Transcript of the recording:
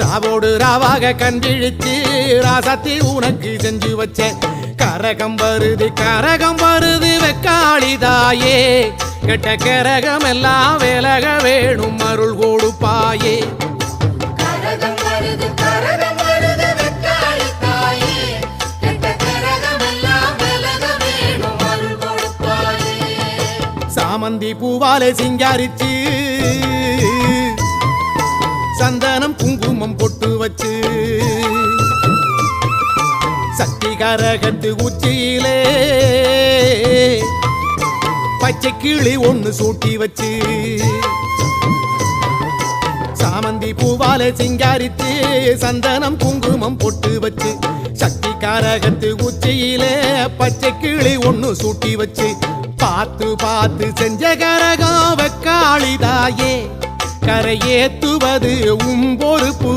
ராவோடு ராவாக கண்டிழிச்சு ராசத்தி உனக்கு செஞ்சு வச்சேன். கரகம் வருது வெக்காளிதாயே, கெட்ட கரகம் எல்லாம் விலக வேணும் அருள் கொடுப்பாயே. சாமந்தி பூவாலே சிங்காரிச்சு சந்தனம் குங்குமம் பொட்டு வச்சு சக்தி கரகத்து உச்சியிலே பச்சை கிளி ஒண்ணு சூட்டி வச்சு சாமந்தி பூவாலே சிங்காரிச்சு சந்தனம் குங்குமம் பொட்டு வச்சு சக்தி கரகத்து உச்சியிலே பச்சை கிளி ஒண்ணு சூட்டி வச்சு பார்த்து பார்த்து செஞ்ச கரகம் வெக்காளிதாயே, கரையேத்துவது உம்பொறுப்பு.